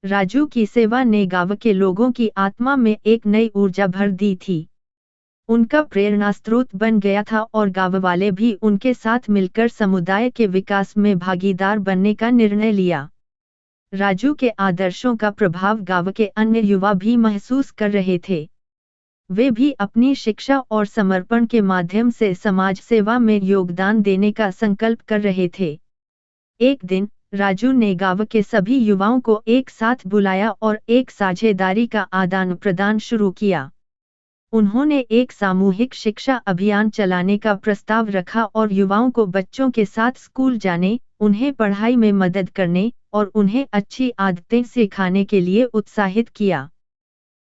राजू की सेवा ने गांव के लोगों की आत्मा में एक नई ऊर्जा भर दी थी। उनका प्रेरणा स्रोत बन गया था और गांव वाले भी उनके साथ मिलकर समुदाय के विकास में भागीदार बनने का निर्णय लिया। राजू के आदर्शों का प्रभाव गांव के अन्य युवा भी महसूस कर रहे थे। वे भी अपनी शिक्षा और समर्पण के माध्यम से समाज सेवा में योगदान देने का संकल्प कर रहे थे। एक दिन राजू ने गांव के सभी युवाओं को एक साथ बुलाया और एक साझेदारी का आदान प्रदान शुरू किया। उन्होंने एक सामूहिक शिक्षा अभियान चलाने का प्रस्ताव रखा और युवाओं को बच्चों के साथ स्कूल जाने, उन्हें पढ़ाई में मदद करने और उन्हें अच्छी आदतें सिखाने के लिए उत्साहित किया।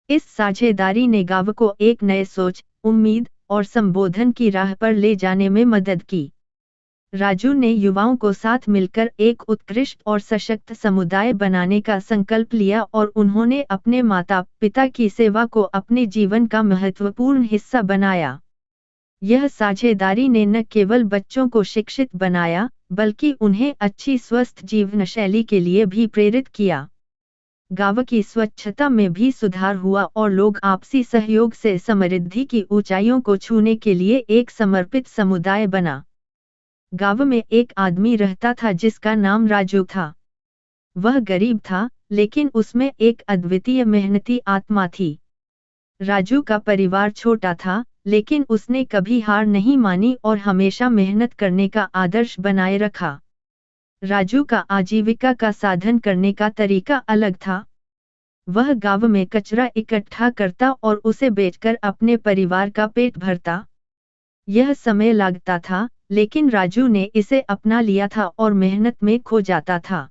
इस साझेदारी ने गांव को एक नए सोच, उम्मीद और संबोधन की राह पर ले जाने में मदद की। राजू ने युवाओं को साथ मिलकर एक उत्कृष्ट और सशक्त समुदाय बनाने का संकल्प लिया और उन्होंने अपने माता पिता की सेवा को अपने जीवन का महत्वपूर्ण हिस्सा बनाया। यह साझेदारी ने न केवल बच्चों को शिक्षित बनाया, बल्कि उन्हें अच्छी स्वस्थ जीवन शैली के लिए भी प्रेरित किया। गांव की स्वच्छता में भी सुधार हुआ और लोग आपसी सहयोग से समृद्धि की ऊंचाइयों को छूने के लिए एक समर्पित समुदाय बना। गांव में एक आदमी रहता था जिसका नाम राजू था। वह गरीब था, लेकिन उसमें एक अद्वितीय मेहनती आत्मा थी। राजू का परिवार छोटा था, लेकिन उसने कभी हार नहीं मानी और हमेशा मेहनत करने का आदर्श बनाए रखा। राजू का आजीविका का साधन करने का तरीका अलग था। वह गांव में कचरा इकट्ठा करता और उसे बेचकर अपने परिवार का पेट भरता। यह समय लगता था, लेकिन राजू ने इसे अपना लिया था और मेहनत में खो जाता था।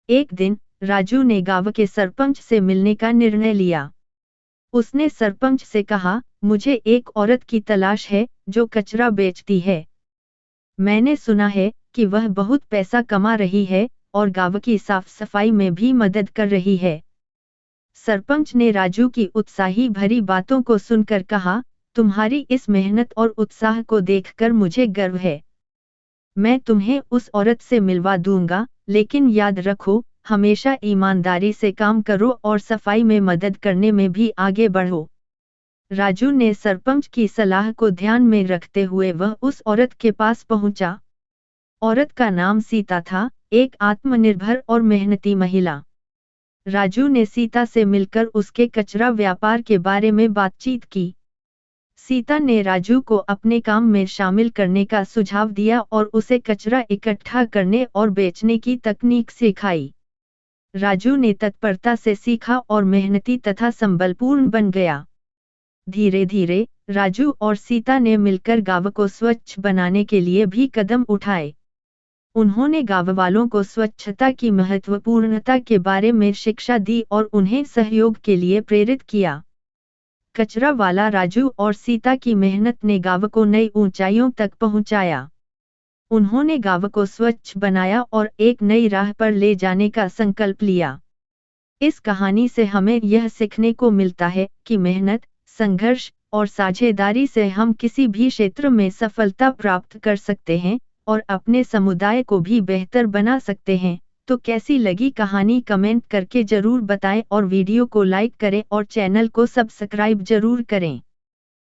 एक दिन राजू ने गांव के सरपंच से मिलने का निर्णय लिया। उसने सरपंच से कहा, मुझे एक औरत की तलाश है जो कचरा बेचती है। मैंने सुना है कि वह बहुत पैसा कमा रही है और गांव की साफ सफाई में भी मदद कर रही है। सरपंच ने राजू की उत्साही भरी बातों को सुनकर कहा, तुम्हारी इस मेहनत और उत्साह को देखकर मुझे गर्व है। मैं तुम्हें उस औरत से मिलवा दूंगा, लेकिन याद रखो, हमेशा ईमानदारी से काम करो और सफाई में मदद करने में भी आगे बढ़ो। राजू ने सरपंच की सलाह को ध्यान में रखते हुए वह उस औरत के पास पहुंचा। औरत का नाम सीता था, एक आत्मनिर्भर और मेहनती महिला। राजू ने सीता से मिलकर उसके कचरा व्यापार के बारे में बातचीत की। सीता ने राजू को अपने काम में शामिल करने का सुझाव दिया और उसे कचरा इकट्ठा करने और बेचने की तकनीक सिखाई। राजू ने तत्परता से सीखा और मेहनती तथा संबलपूर्ण बन गया। धीरे धीरे राजू और सीता ने मिलकर गांव को स्वच्छ बनाने के लिए भी कदम उठाए। उन्होंने गांव वालों को स्वच्छता की महत्वपूर्णता के बारे में शिक्षा दी और उन्हें सहयोग के लिए प्रेरित किया। कचरा वाला राजू और सीता की मेहनत ने गांव को नई ऊंचाइयों तक पहुंचाया। उन्होंने गांव को स्वच्छ बनाया और एक नई राह पर ले जाने का संकल्प लिया। इस कहानी से हमें यह सीखने को मिलता है कि मेहनत, संघर्ष और साझेदारी से हम किसी भी क्षेत्र में सफलता प्राप्त कर सकते हैं और अपने समुदाय को भी बेहतर बना सकते हैं। तो कैसी लगी कहानी कमेंट करके जरूर बताएं और वीडियो को लाइक करें और चैनल को सब्सक्राइब जरूर करें।